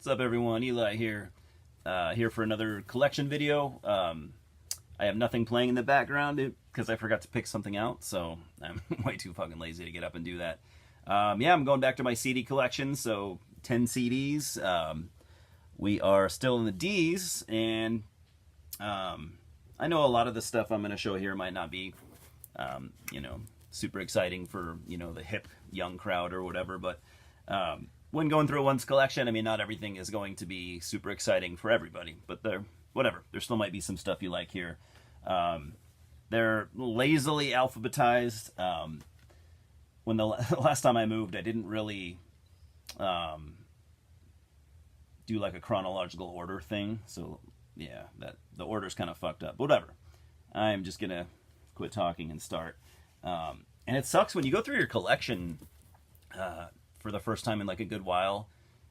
What's up, everyone? Eli here. Here for another collection video. I have nothing playing in the background because I forgot to pick something out, so I'm way too fucking lazy to get up and do that. Yeah, I'm going back to my CD collection, so 10 CDs. We are still in the D's, and I know a lot of the stuff I'm going to show here might not be, super exciting for, the hip young crowd or whatever, but when going through one's collection, I mean, not everything is going to be super exciting for everybody, but whatever. There still might be some stuff you like here. They're lazily alphabetized. When the last time I moved, I didn't really do like a chronological order thing, so yeah, the order's kind of fucked up. Whatever. I'm just gonna quit talking and start. And it sucks when you go through your collection for the first time in like a good while.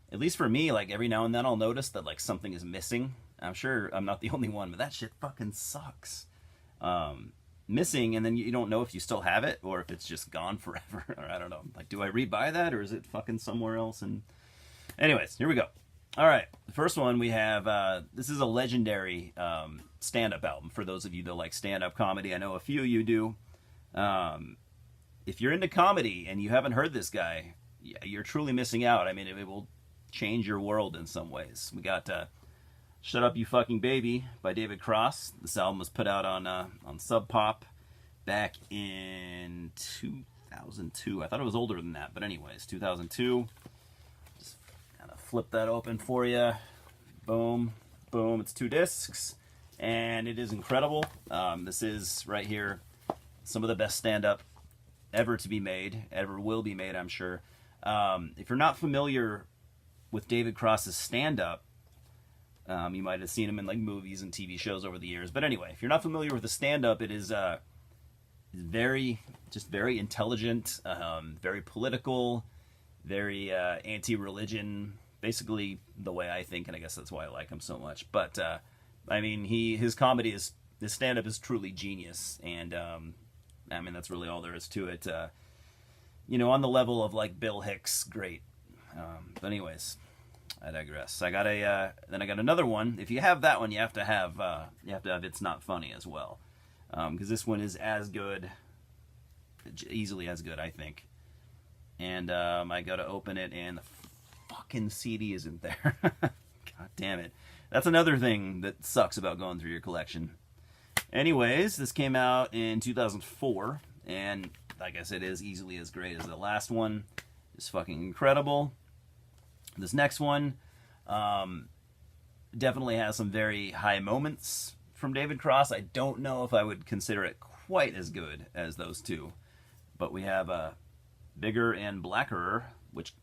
At least for me, like every now and then I'll notice that like something is missing. I'm sure I'm not the only one, but that shit fucking sucks. Missing, and then you don't know if you still have it or if it's just gone forever. Or I don't know. Like, do I rebuy that or is it fucking somewhere else? And anyways, here we go. All right, the first one we have. This is a legendary stand-up album for those of you that like stand-up comedy. I know a few of you do. If you're into comedy and you haven't heard this guy, you're truly missing out. I mean, it will change your world in some ways. We got Shut Up You Fucking Baby by David Cross. This album was put out on Sub Pop back in 2002. I thought it was older than that, but anyways, 2002. Just kind of flip that open for you. Boom, boom. It's 2 discs, and it is incredible. This is right here some of the best stand-up ever to be made, ever will be made, I'm sure. If you're not familiar with David Cross's stand-up, you might have seen him in like movies and TV shows over the years. But anyway, if you're not familiar with the stand-up, it is very intelligent, very political, very anti-religion. Basically, the way I think, and I guess that's why I like him so much. But I mean, his stand-up is truly genius, and I mean that's really all there is to it. On the level of like Bill Hicks, great. But anyways, I digress. Then I got another one. If you have that one, you have to have It's Not Funny as well, because this one is as good, easily as good, I think. And I got to open it, and the fucking CD isn't there. God damn it! That's another thing that sucks about going through your collection. Anyways, this came out in 2004, and like I said, it is easily as great as the last one. It's fucking incredible. This next one definitely has some very high moments from David Cross. I don't know if I would consider it quite as good as those two. But we have Bigger and Blackerer, which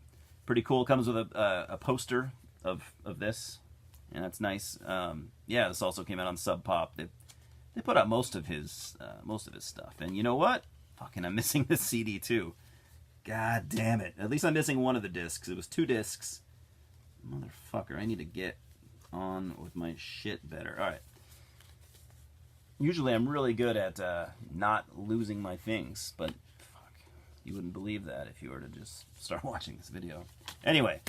pretty cool. Comes with a poster of this, and that's nice. Yeah, this also came out on Sub Pop. They put out most of his stuff. And you know what? Fucking, I'm missing this CD too. God damn it. At least I'm missing one of the discs. It was 2 discs. Motherfucker, I need to get on with my shit better. Alright. Usually I'm really good at not losing my things, but fuck, you wouldn't believe that if you were to just start watching this video. Anyway,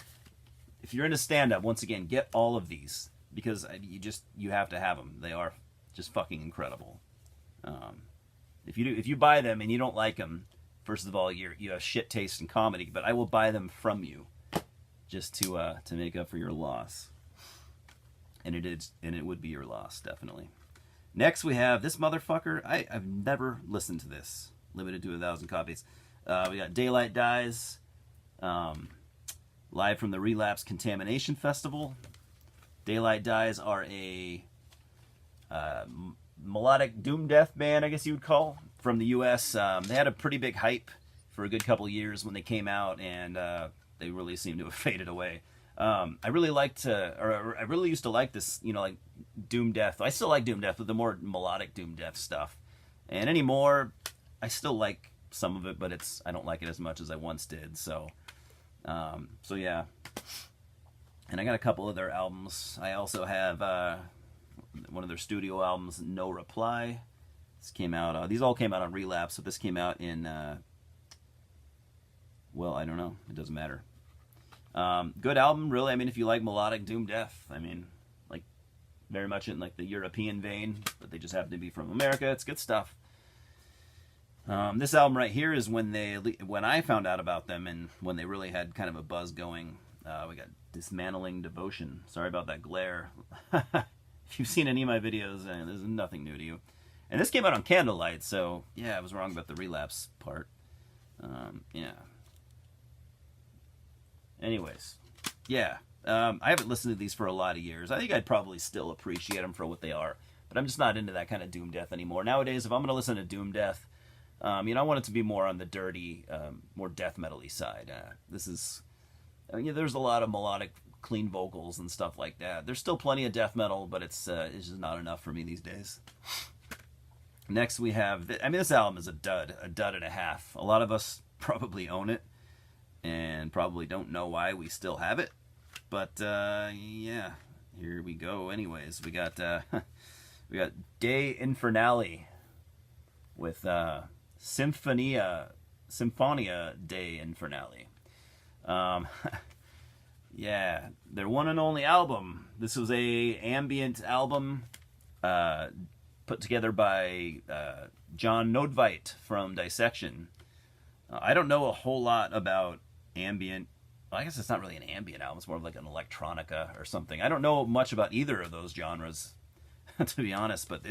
if you're into stand-up, once again, get all of these, because you have to have them. They are just fucking incredible. If you buy them and you don't like them, first of all, you have shit taste in comedy, but I will buy them from you just to make up for your loss. And it would be your loss, definitely. Next, we have this motherfucker. I've never listened to this. Limited to 1,000 copies. We got Daylight Dies, live from the Relapse Contamination Festival. Daylight Dies are a melodic doom death band, I guess you would call, from the U.S. They had a pretty big hype for a good couple years when they came out, and they really seem to have faded away. I really used to like this, like doom death. I still like doom death, but the more melodic doom death stuff. And anymore, I still like some of it, but I don't like it as much as I once did. So yeah. And I got a couple of their albums. I also have one of their studio albums, No Reply. This came out. These all came out on Relapse, so this came out in. Well, I don't know. It doesn't matter. Good album, really. I mean, if you like melodic doom death, I mean, like very much in like the European vein, but they just happen to be from America. It's good stuff. This album right here is when I found out about them and when they really had kind of a buzz going. We got Dismantling Devotion. Sorry about that glare. If you've seen any of my videos, there's nothing new to you. And this came out on Candlelight, so yeah, I was wrong about the relapse part. Yeah. Anyways, yeah. I haven't listened to these for a lot of years. I think I'd probably still appreciate them for what they are, but I'm just not into that kind of doom death anymore. Nowadays, if I'm going to listen to doom death, I want it to be more on the dirty, more death metal-y side. There's a lot of melodic, clean vocals and stuff like that. There's still plenty of death metal, but it's just not enough for me these days. Next we have, this album is a dud and a half. A lot of us probably own it and probably don't know why we still have it. But yeah, here we go. Anyways, we got De Infernale with Symphonia De Infernale. Yeah, their one and only album. This was a ambient album put together by John Nodvite from Dissection. I don't know a whole lot about ambient. Well, I guess it's not really an ambient album. It's more of like an electronica or something. I don't know much about either of those genres, to be honest. But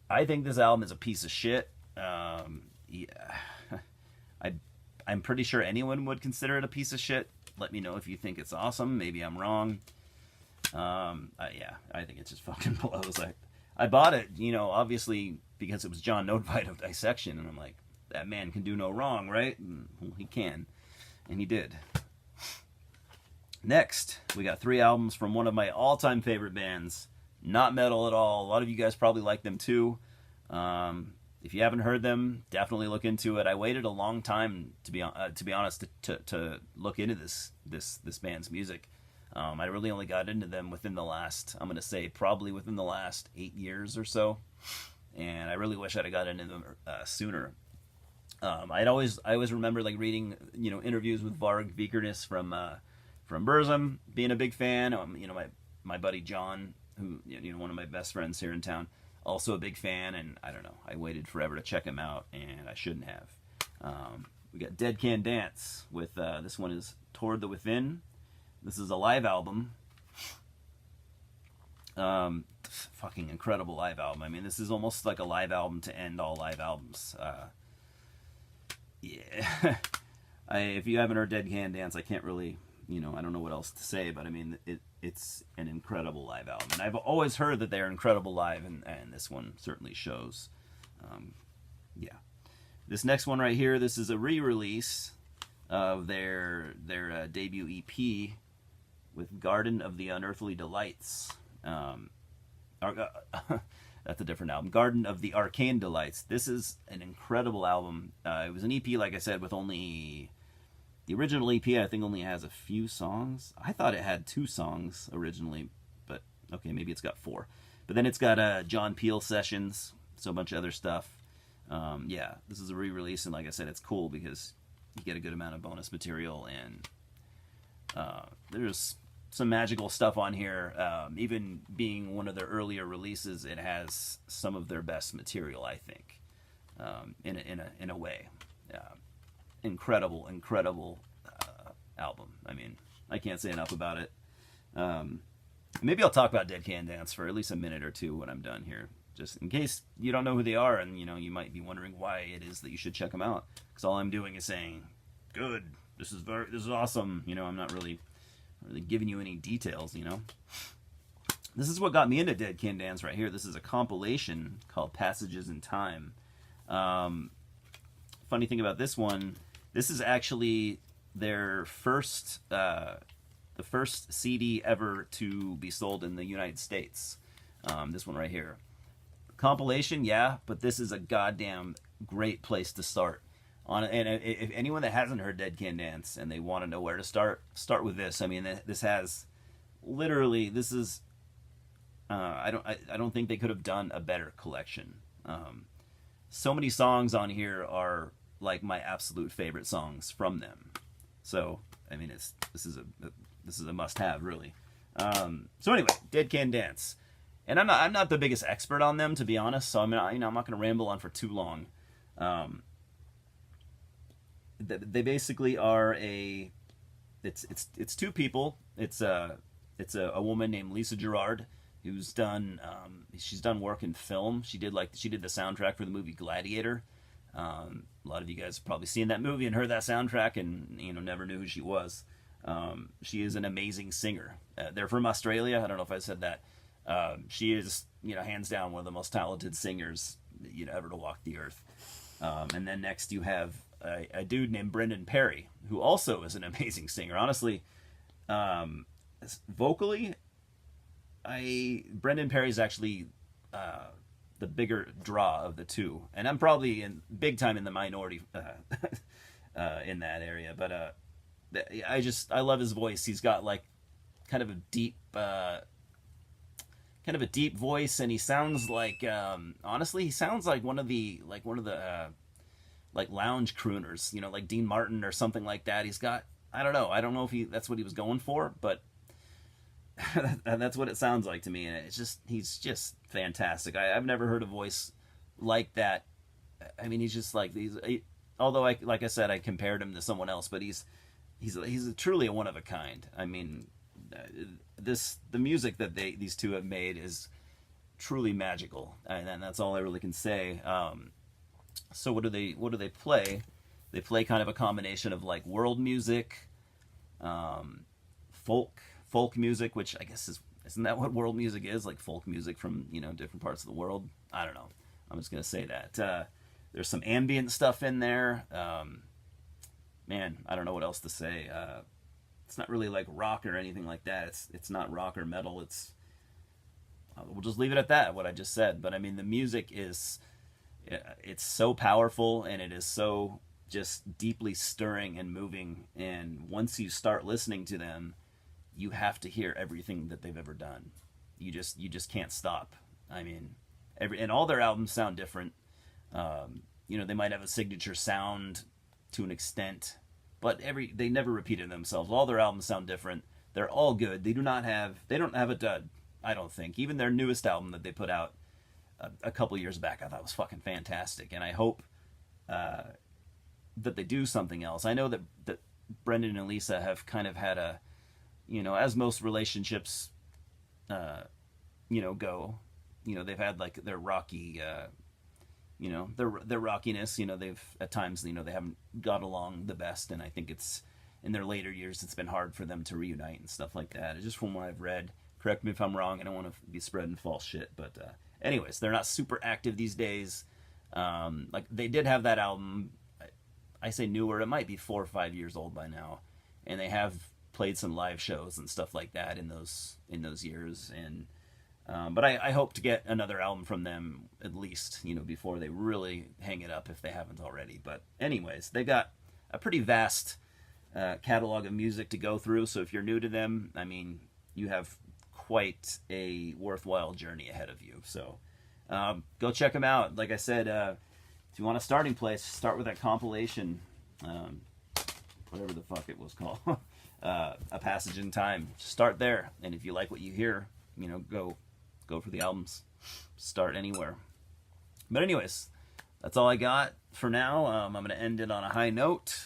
I think this album is a piece of shit. Yeah, I'm pretty sure anyone would consider it a piece of shit. Let me know if you think it's awesome. Maybe I'm wrong. Yeah, I think it just fucking blows. I bought it, obviously because it was John Nodvite of Dissection, and I'm like, that man can do no wrong, right? Well, he can, and he did. Next, we got 3 albums from one of my all-time favorite bands. Not metal at all. A lot of you guys probably like them too. If you haven't heard them, definitely look into it. I waited a long time, to be honest, to look into this band's music. I really only got into them within the last, I'm going to say, probably within the last 8 years or so. And I really wish I'd have got into them sooner. I always remember like reading, interviews with Varg Vikernes from Burzum, being a big fan. My buddy John, who, one of my best friends here in town, also a big fan, and I don't know, I waited forever to check him out, and I shouldn't have. We got Dead Can Dance with, this one is Toward the Within. This is a live album. Fucking incredible live album. This is almost like a live album to end all live albums. Yeah. If you haven't heard Dead Can Dance, I can't really, I don't know what else to say, but it's an incredible live album. And I've always heard that they're incredible live, and this one certainly shows. Yeah. This next one right here, this is a re-release of their debut EP with Garden of the Unearthly Delights. That's a different album. Garden of the Arcane Delights. This is an incredible album. It was an EP, like I said, with only... The original EP, I think, only has a few songs. I thought it had 2 songs originally, but okay, maybe it's got 4. But then it's got John Peel sessions, so a bunch of other stuff. Yeah, this is a re-release, and like I said, it's cool because you get a good amount of bonus material, and there's some magical stuff on here. Even being one of their earlier releases, it has some of their best material, I think, in a way. Incredible album. I can't say enough about it. Maybe I'll talk about Dead Can Dance for at least a minute or two when I'm done here, just in case you don't know who they are, and you might be wondering why it is that you should check them out. Because all I'm doing is saying, "Good, this is awesome." I'm not really giving you any details. This is what got me into Dead Can Dance right here. This is a compilation called Passages in Time. Funny thing about this one, this is actually their first, the first CD ever to be sold in the United States. This one right here. Compilation, yeah, but this is a goddamn great place to start. And if anyone that hasn't heard Dead Can Dance and they want to know where to start with this. This has literally, this is, I don't think they could have done a better collection. So many songs on here are like my absolute favorite songs from them. So I mean, this is a must-have, really. So anyway, Dead Can Dance, and I'm not the biggest expert on them, to be honest. So I'm not going to ramble on for too long. They basically are it's two people. It's a woman named Lisa Gerard who's done she's done work in film. She did the soundtrack for the movie Gladiator. A lot of you guys have probably seen that movie and heard that soundtrack and never knew who she was. She is an amazing singer. They're from Australia. I don't know if I said that. She is hands down one of the most talented singers ever to walk the earth. And then next you have a dude named Brendan Perry, who also is an amazing singer. Honestly, vocally, Brendan Perry's actually the bigger draw of the two, and I'm probably big time in the minority in that area. But I love his voice. He's got like kind of a deep voice, and he sounds like honestly, he sounds like one of the like lounge crooners, like Dean Martin or something like that. He's got, I don't know if that's what he was going for, but that's what it sounds like to me. And he's just fantastic. I've never heard a voice like that. I mean, he's just like although like I said, I compared him to someone else, but he's truly a one of a kind. I mean, the music that these two have made is truly magical, and that's all I really can say. So what do they play? They play kind of a combination of like world music, folk music, which I guess isn't that what world music is? Like folk music from different parts of the world. I don't know. I'm just gonna say that. There's some ambient stuff in there. Man, I don't know what else to say. It's not really like rock or anything like that. It's not rock or metal. We'll just leave it at that, what I just said. But I mean, the music it's so powerful, and it is so just deeply stirring and moving. And once you start listening to them, you have to hear everything that they've ever done. You just can't stop. I mean, and all their albums sound different. They might have a signature sound to an extent, but they never repeated themselves. All their albums sound different. They're all good. They don't have a dud, I don't think. Even their newest album that they put out a couple years back, I thought was fucking fantastic, and I hope that they do something else. I know that Brendan and Lisa have kind of had as most relationships go, they've had like their rocky their rockiness. They've at times they haven't got along the best, and I think it's in their later years it's been hard for them to reunite and stuff like that. It's just from what I've read. Correct me if I'm wrong. I don't want to be spreading false shit, but anyways, they're not super active these days. Like they did have that album. I say newer. It might be 4 or 5 years old by now, and they have played some live shows and stuff like that in those years. And but I hope to get another album from them at least, before they really hang it up if they haven't already. But anyways, they got a pretty vast catalog of music to go through. So if you're new to them, I mean, you have quite a worthwhile journey ahead of you. So go check them out. Like I said, if you want a starting place, start with that compilation, whatever the fuck it was called, A Passage in Time. Start there, and if you like what you hear, go for the albums. Start anywhere. But anyways, that's all I got for now. I'm going to end it on a high note.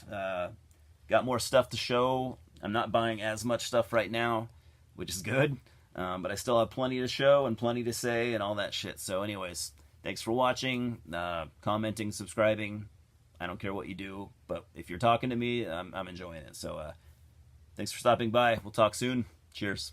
Got more stuff to show. I'm not buying as much stuff right now, which is good. But I still have plenty to show and plenty to say and all that shit. So anyways, thanks for watching, commenting, subscribing. I don't care what you do, but if you're talking to me, I'm enjoying it. So thanks for stopping by. We'll talk soon. Cheers.